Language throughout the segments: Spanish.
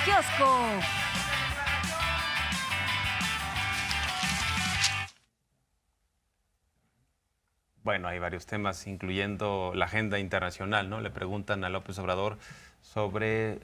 kiosco. Bueno, hay varios temas, incluyendo la agenda internacional, ¿no? Le preguntan a López Obrador sobre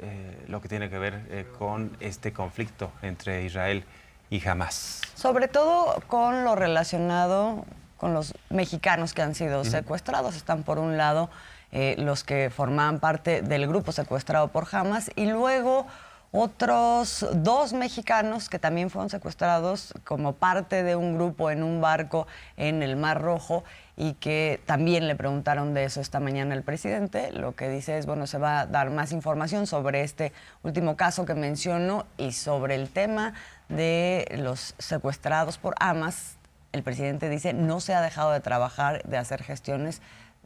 lo que tiene que ver con este conflicto entre Israel y Hamás. Sobre todo con lo relacionado con los mexicanos que han sido secuestrados. Están por un lado los que formaban parte del grupo secuestrado por Hamás y luego otros 2 mexicanos que también fueron secuestrados como parte de un grupo en un barco en el Mar Rojo y que también le preguntaron de eso esta mañana al presidente. Lo que dice es, bueno, se va a dar más información sobre este último caso que menciono y sobre el tema de los secuestrados por Hamás. El presidente dice no se ha dejado de trabajar, de hacer gestiones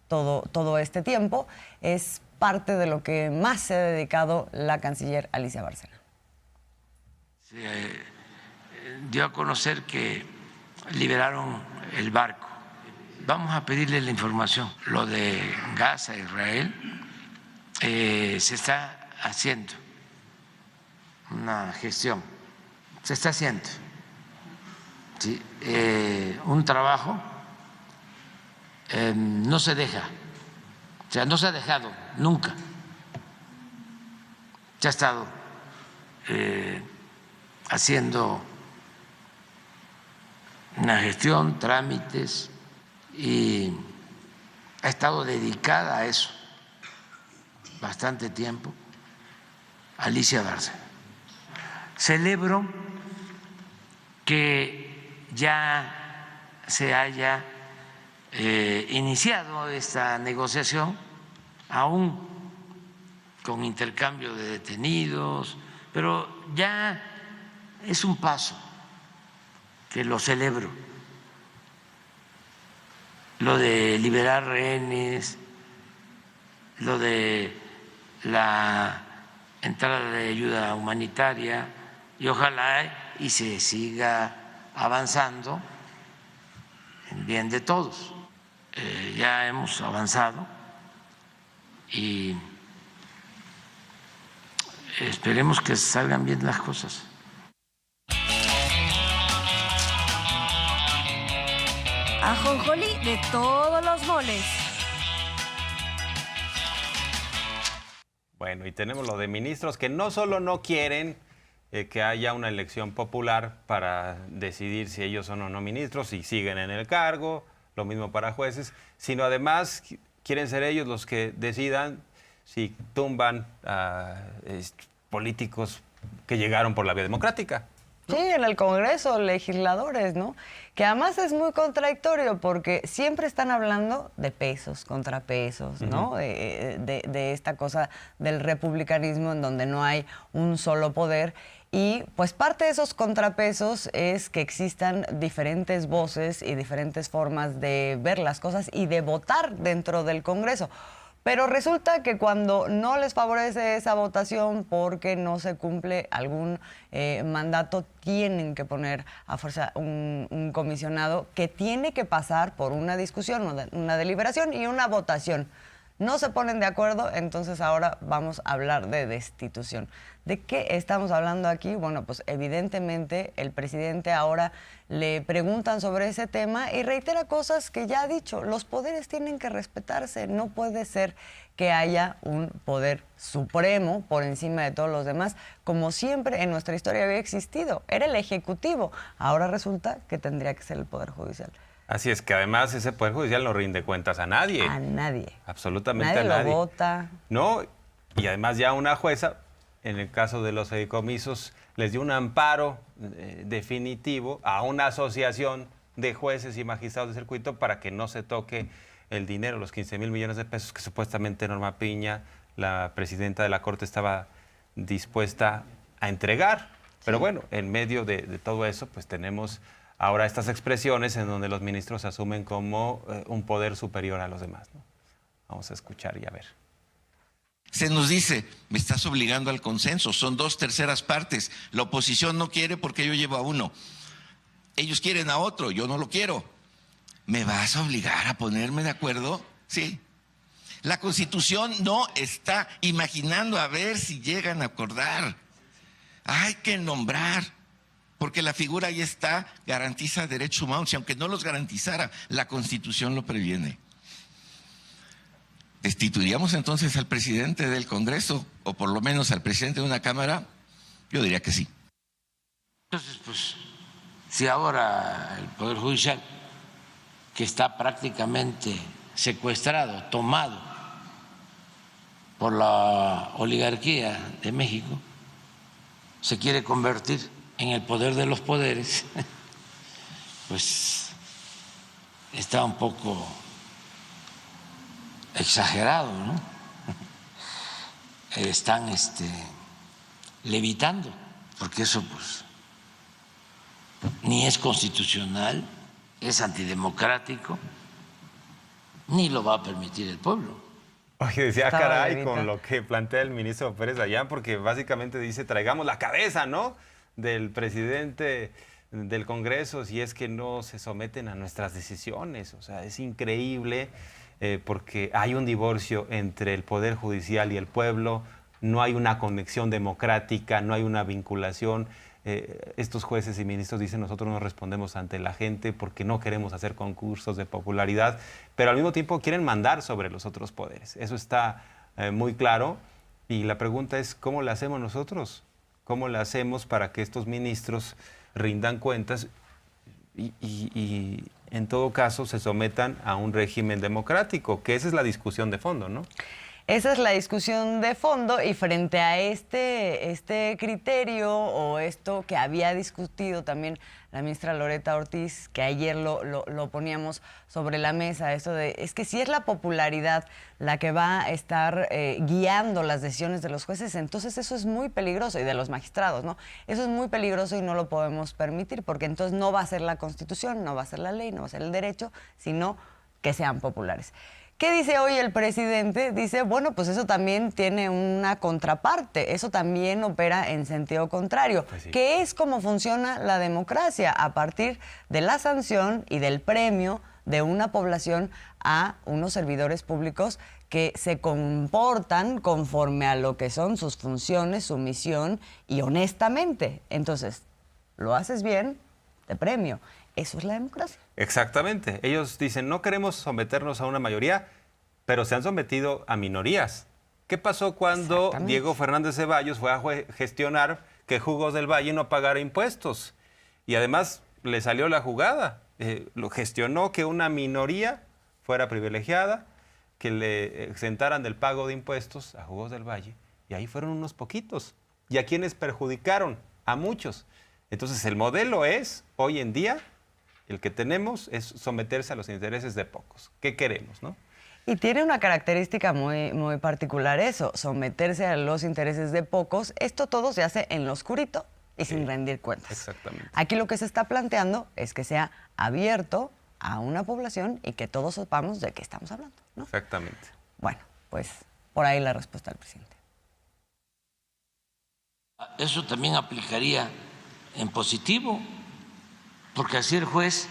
todo este tiempo. Es parte de lo que más se ha dedicado la canciller Alicia Bárcena. Se dio a conocer que liberaron el barco. Vamos a pedirle la información. Lo de Gaza, Israel, se está haciendo una gestión. Se está haciendo. Sí, un trabajo no se deja. O sea, no se ha dejado nunca. Se ha estado haciendo una gestión, trámites, y ha estado dedicada a eso bastante tiempo Alicia Bárcena. Celebro que ya se haya iniciado esta negociación, aún con intercambio de detenidos, pero ya es un paso que lo celebro. Lo de liberar rehenes, lo de la entrada de ayuda humanitaria, y ojalá y se siga avanzando en bien de todos. Ya hemos avanzado y esperemos que salgan bien las cosas. Ajonjolí de todos los moles. Bueno, y tenemos lo de ministros que no solo no quieren que haya una elección popular para decidir si ellos son o no ministros y siguen en el cargo, lo mismo para jueces, sino además quieren ser ellos los que decidan si tumban a políticos que llegaron por la vía democrática. Sí, en el Congreso, legisladores, ¿no? Que además es muy contradictorio porque siempre están hablando de pesos, contrapesos, ¿no? De esta cosa del republicanismo en donde no hay un solo poder. Y pues parte de esos contrapesos es que existan diferentes voces y diferentes formas de ver las cosas y de votar dentro del Congreso. Pero resulta que cuando no les favorece esa votación porque no se cumple algún mandato, tienen que poner a fuerza un comisionado que tiene que pasar por una discusión, una deliberación y una votación. No se ponen de acuerdo, entonces ahora vamos a hablar de destitución. ¿De qué estamos hablando aquí? Bueno, pues evidentemente el presidente ahora le preguntan sobre ese tema y reitera cosas que ya ha dicho. Los poderes tienen que respetarse. No puede ser que haya un poder supremo por encima de todos los demás, como siempre en nuestra historia había existido. Era el Ejecutivo. Ahora resulta que tendría que ser el Poder Judicial. Así es que además ese Poder Judicial no rinde cuentas a nadie. A nadie. Absolutamente a nadie. Nadie lo vota. No, y además ya una jueza, en el caso de los fideicomisos, les dio un amparo definitivo a una asociación de jueces y magistrados de circuito para que no se toque el dinero, los 15,000 millones de pesos que supuestamente Norma Piña, la presidenta de la Corte, estaba dispuesta a entregar. Pero bueno, en medio de todo eso, pues tenemos ahora estas expresiones en donde los ministros asumen como un poder superior a los demás, ¿no? Vamos a escuchar y a ver. Se nos dice, me estás obligando al consenso, son 2/3 partes. La oposición no quiere porque yo llevo a uno. Ellos quieren a otro, yo no lo quiero. ¿Me vas a obligar a ponerme de acuerdo? Sí. La Constitución no está imaginando a ver si llegan a acordar. Hay que nombrar, porque la figura ahí está, garantiza derechos humanos, y aunque no los garantizara, la Constitución lo previene. ¿Destituiríamos entonces al presidente del Congreso, o por lo menos al presidente de una Cámara? Yo diría que sí. Entonces, pues, si ahora el Poder Judicial, que está prácticamente secuestrado, tomado por la oligarquía de México, se quiere convertir en el poder de los poderes, pues está un poco exagerado, ¿no? Están levitando, porque eso pues ni es constitucional, es antidemocrático, ni lo va a permitir el pueblo. Oye, decía, Estaba caray, levita. con lo que plantea el ministro Pérez Dayán, porque básicamente dice, traigamos la cabeza, ¿no?, del presidente del Congreso, si es que no se someten a nuestras decisiones. O sea, es increíble, porque hay un divorcio entre el Poder Judicial y el pueblo, no hay una conexión democrática, no hay una vinculación. Estos jueces y ministros dicen, nosotros no respondemos ante la gente porque no queremos hacer concursos de popularidad, pero al mismo tiempo quieren mandar sobre los otros poderes. Eso está muy claro, y la pregunta es, ¿cómo lo hacemos nosotros? ¿Cómo lo hacemos para que estos ministros rindan cuentas y en todo caso se sometan a un régimen democrático? Que esa es la discusión de fondo, ¿no? Esa es la discusión de fondo, y frente a este criterio o esto que había discutido también la ministra Loretta Ortiz, que ayer lo poníamos sobre la mesa, esto de, es que si es la popularidad la que va a estar guiando las decisiones de los jueces, entonces eso es muy peligroso, y de los magistrados, ¿no? Eso es muy peligroso y no lo podemos permitir, porque entonces no va a ser la Constitución, no va a ser la ley, no va a ser el derecho, sino que sean populares. ¿Qué dice hoy el presidente? Dice, bueno, pues eso también tiene una contraparte, eso también opera en sentido contrario, Pues sí. que es cómo funciona la democracia, a partir de la sanción y del premio de una población a unos servidores públicos que se comportan conforme a lo que son sus funciones, su misión, y honestamente. Entonces, lo haces bien, te premio. Eso es la democracia. Exactamente. Ellos dicen, no queremos someternos a una mayoría, pero se han sometido a minorías. ¿Qué pasó cuando Exactamente. Diego Fernández Ceballos fue a gestionar que Jugos del Valle no pagara impuestos? Y además le salió la jugada. Lo gestionó que una minoría fuera privilegiada, que le exentaran del pago de impuestos a Jugos del Valle. Y ahí fueron unos poquitos. ¿Y a quienes perjudicaron? A muchos. Entonces el modelo es, hoy en día, el que tenemos es someterse a los intereses de pocos. ¿Qué queremos, no? Y tiene una característica muy, muy particular eso, someterse a los intereses de pocos. Esto todo se hace en lo oscurito y sin rendir cuentas. Exactamente. Aquí lo que se está planteando es que sea abierto a una población y que todos sepamos de qué estamos hablando, ¿no? Exactamente. Bueno, pues por ahí la respuesta del presidente. Eso también aplicaría en positivo, porque así el juez,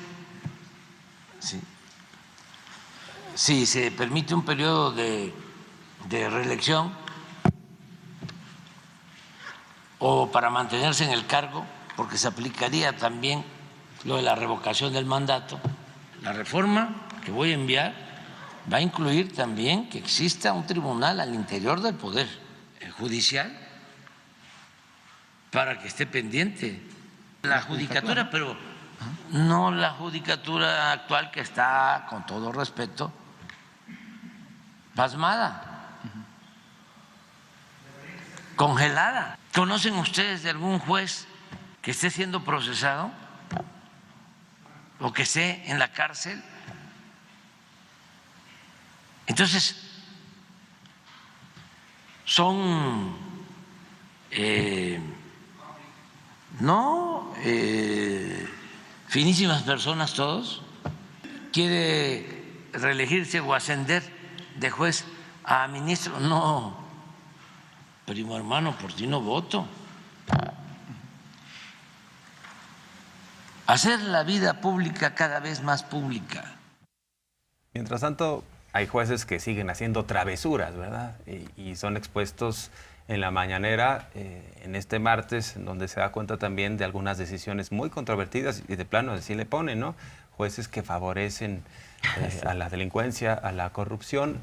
si se permite un periodo de reelección o para mantenerse en el cargo, porque se aplicaría también lo de la revocación del mandato, la reforma que voy a enviar va a incluir también que exista un tribunal al interior del Poder Judicial para que esté pendiente la judicatura, pero no la judicatura actual, que está, con todo respeto, pasmada, congelada. ¿Conocen ustedes de algún juez que esté siendo procesado o que esté en la cárcel? Entonces, son finísimas personas todos. ¿Quiere reelegirse o ascender de juez a ministro? No, primo hermano, por ti no voto. Hacer la vida pública cada vez más pública. Mientras tanto, hay jueces que siguen haciendo travesuras, ¿verdad? Y son expuestos en la mañanera, en este martes, donde se da cuenta también de algunas decisiones muy controvertidas y de plano así le ponen, ¿no? Jueces que favorecen a la delincuencia, a la corrupción.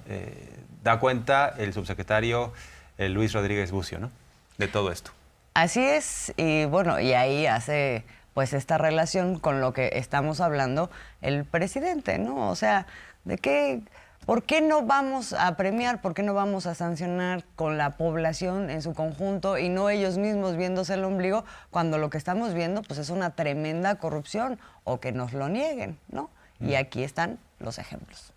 Da cuenta el subsecretario Luis Rodríguez Bucio, ¿no? De todo esto. Así es, y bueno, y ahí hace pues esta relación con lo que estamos hablando el presidente, ¿no? O sea, ¿por qué no vamos a premiar, por qué no vamos a sancionar con la población en su conjunto y no ellos mismos viéndose el ombligo cuando lo que estamos viendo pues es una tremenda corrupción, o que nos lo nieguen, ¿no? Y aquí están los ejemplos.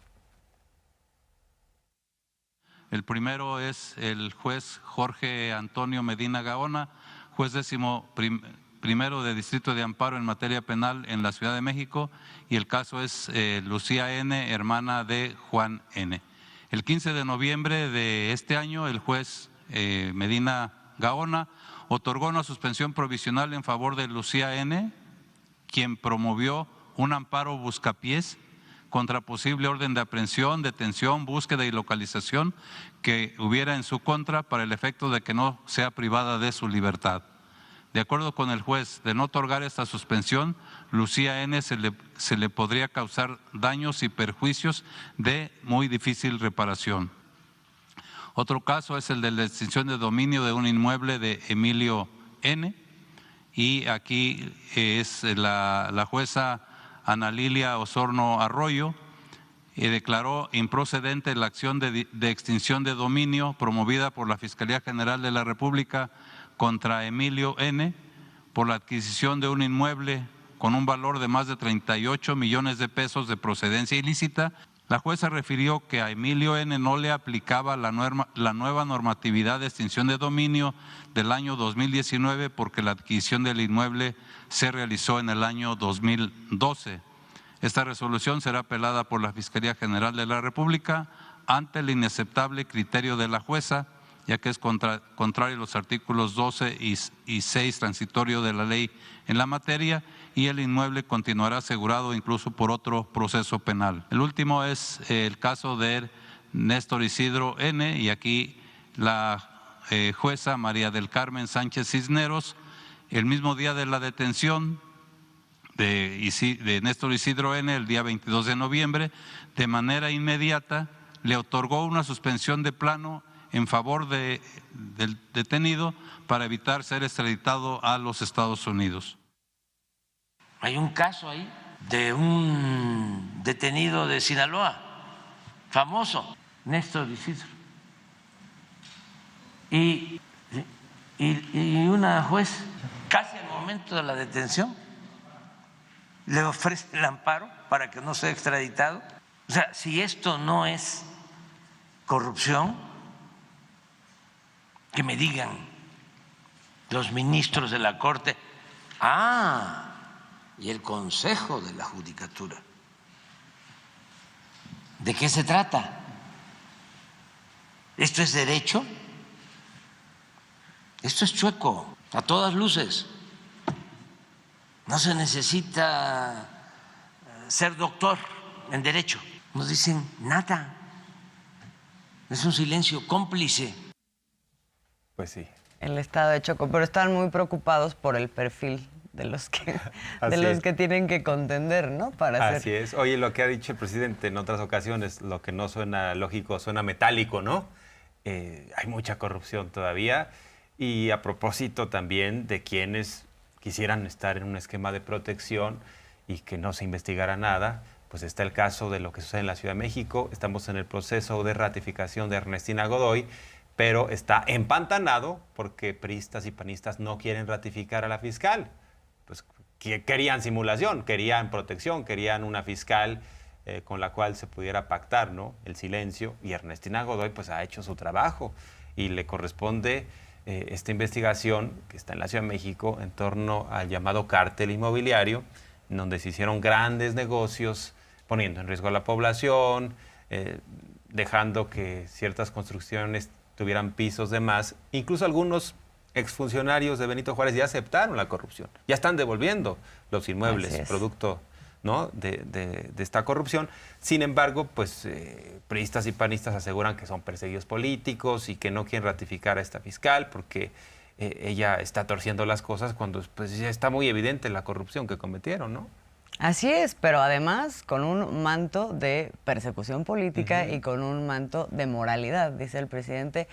El primero es el juez Jorge Antonio Medina Gaona, juez 11º de Distrito de Amparo en materia penal en la Ciudad de México, y el caso es Lucía N., hermana de Juan N. El 15 de noviembre de este año, el juez Medina Gaona otorgó una suspensión provisional en favor de Lucía N., quien promovió un amparo buscapiés contra posible orden de aprehensión, detención, búsqueda y localización que hubiera en su contra para el efecto de que no sea privada de su libertad. De acuerdo con el juez, de no otorgar esta suspensión, Lucía N. se le podría causar daños y perjuicios de muy difícil reparación. Otro caso es el de la extinción de dominio de un inmueble de Emilio N. Y aquí es la jueza Ana Lilia Osorno Arroyo, declaró improcedente la acción de extinción de dominio promovida por la Fiscalía General de la República contra Emilio N. por la adquisición de un inmueble con un valor de más de 38 millones de pesos de procedencia ilícita. La jueza refirió que a Emilio N. no le aplicaba la nueva normatividad de extinción de dominio del año 2019 porque la adquisición del inmueble se realizó en el año 2012. Esta resolución será apelada por la Fiscalía General de la República ante el inaceptable criterio de la jueza, ya que es contrario a los artículos 12 y 6 transitorio de la ley en la materia, y el inmueble continuará asegurado incluso por otro proceso penal. El último es el caso de Néstor Isidro N., y aquí la jueza María del Carmen Sánchez Cisneros, el mismo día de la detención de Néstor Isidro N., el día 22 de noviembre, de manera inmediata le otorgó una suspensión de plano en favor del detenido para evitar ser extraditado a los Estados Unidos. Hay un caso ahí de un detenido de Sinaloa, famoso, Néstor Isidro. Y una juez, casi al momento de la detención, le ofrece el amparo para que no sea extraditado. O sea, si esto no es corrupción, que me digan los ministros de la Corte, y el Consejo de la Judicatura. ¿De qué se trata? ¿Esto es derecho? Esto es chueco, a todas luces. No se necesita ser doctor en derecho. No dicen nada. Es un silencio cómplice. Pues sí. El estado de choco, pero están muy preocupados por el perfil de los que tienen que contender, ¿no? Así es. Oye, lo que ha dicho el presidente en otras ocasiones, lo que no suena lógico, suena metálico, ¿no? Hay mucha corrupción todavía. Y a propósito también de quienes quisieran estar en un esquema de protección y que no se investigara nada, pues está el caso de lo que sucede en la Ciudad de México. Estamos en el proceso de ratificación de Ernestina Godoy, pero está empantanado porque priistas y panistas no quieren ratificar a la fiscal. Pues querían simulación, querían protección, querían una fiscal con la cual se pudiera pactar, ¿no?, el silencio, y Ernestina Godoy pues ha hecho su trabajo y le corresponde esta investigación que está en la Ciudad de México en torno al llamado cártel inmobiliario, en donde se hicieron grandes negocios poniendo en riesgo a la población, dejando que ciertas construcciones tuvieran pisos de más. Incluso algunos exfuncionarios de Benito Juárez ya aceptaron la corrupción, ya están devolviendo los inmuebles producto ¿no? de esta corrupción. Sin embargo, pues priistas y panistas aseguran que son perseguidos políticos y que no quieren ratificar a esta fiscal porque ella está torciendo las cosas cuando pues, ya está muy evidente la corrupción que cometieron, ¿no? Así es, pero además con un manto de persecución política y con un manto de moralidad, dice el presidente.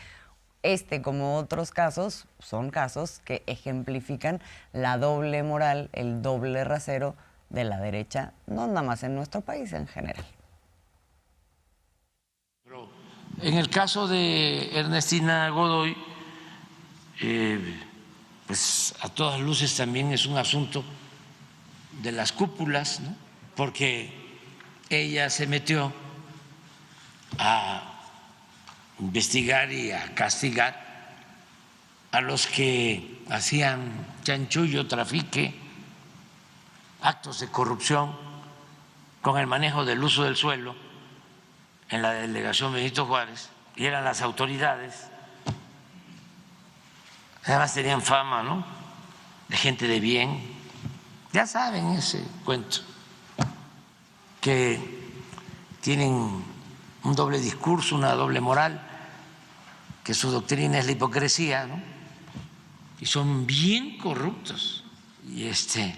Como otros casos, son casos que ejemplifican la doble moral, el doble rasero de la derecha, no nada más en nuestro país, en general. En el caso de Ernestina Godoy, pues a todas luces también es un asunto de las cúpulas, ¿no? Porque ella se metió a investigar y a castigar a los que hacían chanchullo, trafique, actos de corrupción con el manejo del uso del suelo en la delegación Benito Juárez, y eran las autoridades. Además tenían fama, ¿no?, de gente de bien. Ya saben ese cuento, que tienen un doble discurso, una doble moral, que su doctrina es la hipocresía, ¿no? Y son bien corruptos,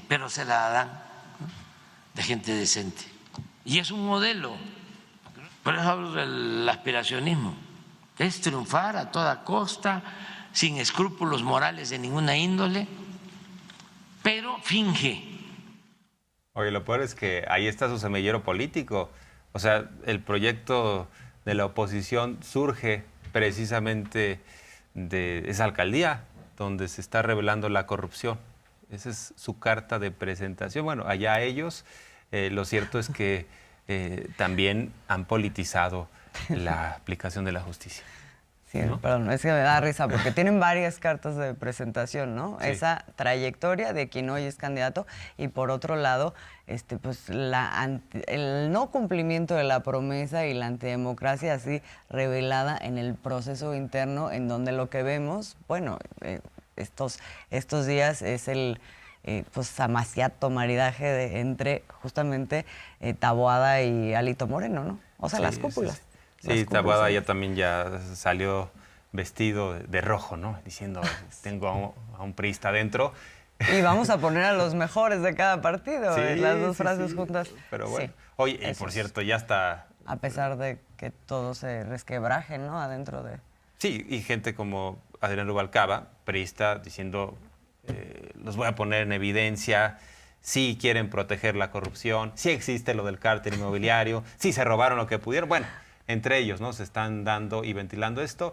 pero se la dan, ¿no?, de gente decente. Y es un modelo. Por eso hablo del aspiracionismo. Es triunfar a toda costa, sin escrúpulos morales de ninguna índole, pero finge. Oye, lo peor es que ahí está su semillero político. O sea, el proyecto de la oposición surge precisamente de esa alcaldía donde se está revelando la corrupción. Esa es su carta de presentación. Bueno, allá ellos, lo cierto es que también han politizado la aplicación de la justicia. Sí, ¿no? Perdón, es que me da risa porque tienen varias cartas de presentación, ¿no? Sí. Esa trayectoria de quien hoy es candidato y por otro lado, pues el no cumplimiento de la promesa y la antidemocracia así revelada en el proceso interno, en donde lo que vemos, bueno, estos días es el pues amaciato maridaje entre justamente Taboada y Alito Moreno, ¿no? O sea, sí, las cúpulas. Sí. Sí, Taboada ya también ya salió vestido de rojo, ¿no? Diciendo, tengo a un priista adentro. Y vamos a poner a los mejores de cada partido, sí, las dos frases juntas. Pero bueno, oye, y por cierto, ya está... A pesar de que todo se resquebraje, ¿no? Adentro de... Sí, y gente como Adrián Rubalcaba, priista, diciendo, los voy a poner en evidencia... Sí quieren proteger la corrupción, sí existe lo del cártel inmobiliario, sí se robaron lo que pudieron. Bueno, entre ellos, ¿no? Se están dando y ventilando esto.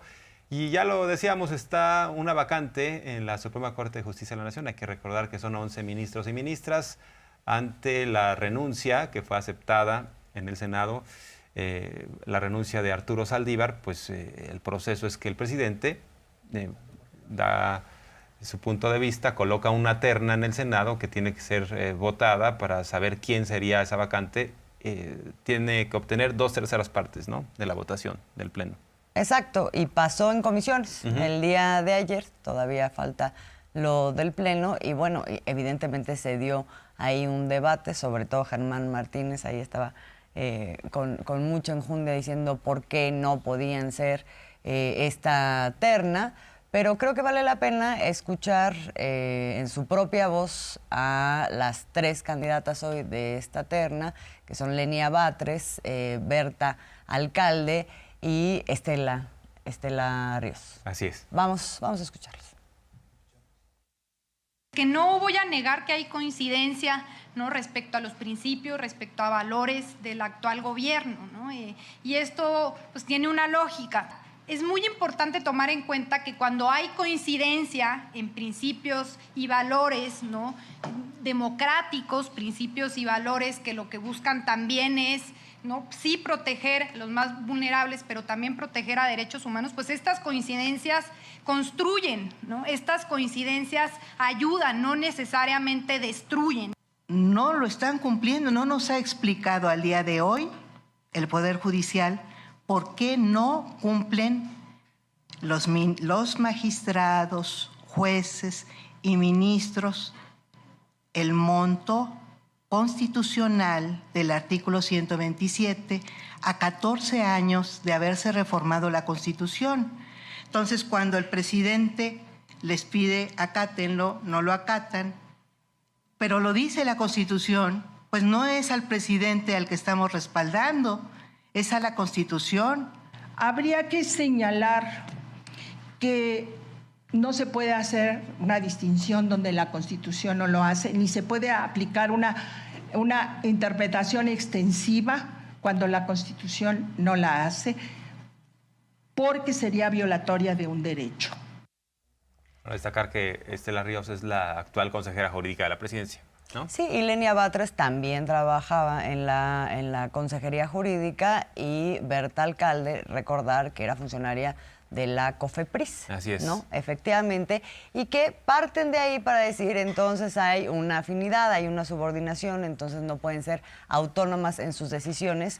Y ya lo decíamos, está una vacante en la Suprema Corte de Justicia de la Nación. Hay que recordar que son 11 ministros y ministras ante la renuncia que fue aceptada en el Senado, la renuncia de Arturo Saldívar. Pues el proceso es que el presidente da su punto de vista, coloca una terna en el Senado que tiene que ser votada para saber quién sería esa vacante. Tiene que obtener 2/3 partes, ¿no?, de la votación del Pleno. Exacto, y pasó en comisiones el día de ayer, todavía falta lo del Pleno, y bueno, evidentemente se dio ahí un debate, sobre todo Germán Martínez, ahí estaba con mucha enjundia diciendo por qué no podían ser esta terna. Pero creo que vale la pena escuchar en su propia voz a las 3 candidatas hoy de esta terna, que son Lenia Batres, Berta Alcalde y Estela Ríos. Así es. Vamos a escucharlos. Que no voy a negar que hay coincidencia, ¿no?, respecto a los principios, respecto a valores del actual gobierno, ¿no? Y esto pues tiene una lógica. Es muy importante tomar en cuenta que cuando hay coincidencia en principios y valores, ¿no?, democráticos, principios y valores que lo que buscan también es, ¿no?, sí proteger a los más vulnerables, pero también proteger a derechos humanos, pues estas coincidencias construyen, ¿no? Estas coincidencias ayudan, no necesariamente destruyen. No lo están cumpliendo, no nos ha explicado al día de hoy el Poder Judicial por qué no cumplen los magistrados, jueces y ministros el monto constitucional del artículo 127 a 14 años de haberse reformado la Constitución. Entonces, cuando el presidente les pide acátenlo, no lo acatan, pero lo dice la Constitución, pues no es al presidente al que estamos respaldando, es a la Constitución. Habría que señalar que no se puede hacer una distinción donde la Constitución no lo hace, ni se puede aplicar una interpretación extensiva cuando la Constitución no la hace, porque sería violatoria de un derecho. Para destacar que Estela Ríos es la actual consejera jurídica de la presidencia, ¿no? Sí, y Lenia Batres también trabajaba en la Consejería Jurídica, y Berta Alcalde, recordar que era funcionaria de la COFEPRIS. Así es. ¿No? Efectivamente, y que parten de ahí para decir entonces hay una afinidad, hay una subordinación, entonces no pueden ser autónomas en sus decisiones,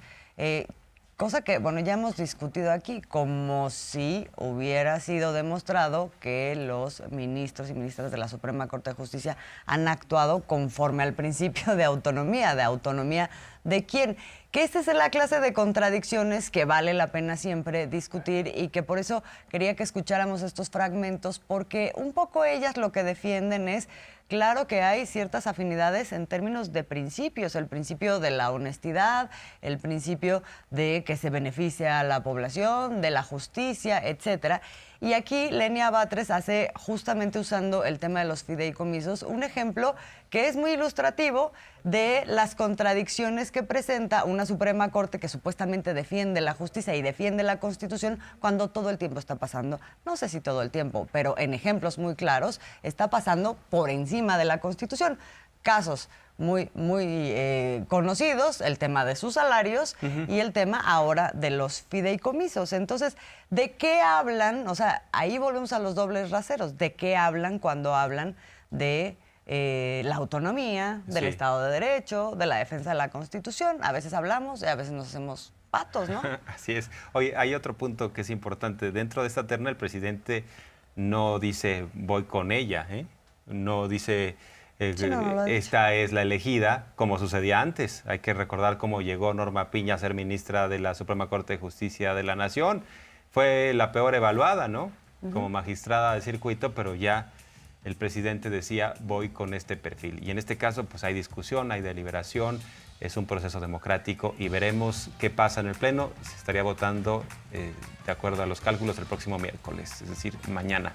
cosa que, bueno, ya hemos discutido aquí, como si hubiera sido demostrado que los ministros y ministras de la Suprema Corte de Justicia han actuado conforme al principio de autonomía de quién. Que esta es la clase de contradicciones que vale la pena siempre discutir, y que por eso quería que escucháramos estos fragmentos, porque un poco ellas lo que defienden es, claro que hay ciertas afinidades en términos de principios, el principio de la honestidad, el principio de que se beneficia a la población, de la justicia, etcétera. Y aquí Lenia Batres hace, justamente usando el tema de los fideicomisos, un ejemplo que es muy ilustrativo de las contradicciones que presenta una Suprema Corte que supuestamente defiende la justicia y defiende la Constitución, cuando todo el tiempo está pasando, no sé si todo el tiempo, pero en ejemplos muy claros, está pasando por encima de la Constitución. Casos muy conocidos, el tema de sus salarios y el tema ahora de los fideicomisos. Entonces, ¿de qué hablan? O sea, ahí volvemos a los dobles raseros. ¿De qué hablan cuando hablan de la autonomía, del Estado de Derecho, de la defensa de la Constitución? A veces hablamos y a veces nos hacemos patos, ¿no? Así es. Oye, hay otro punto que es importante. Dentro de esta terna, el presidente no dice voy con ella, ¿eh? No dice esta es la elegida, como sucedía antes. Hay que recordar cómo llegó Norma Piña a ser ministra de la Suprema Corte de Justicia de la Nación. Fue la peor evaluada, ¿no? Como magistrada de circuito, pero ya el presidente decía voy con este perfil. Y en este caso pues hay discusión, hay deliberación, es un proceso democrático y veremos qué pasa en el Pleno. Se estaría votando de acuerdo a los cálculos el próximo miércoles, es decir, mañana.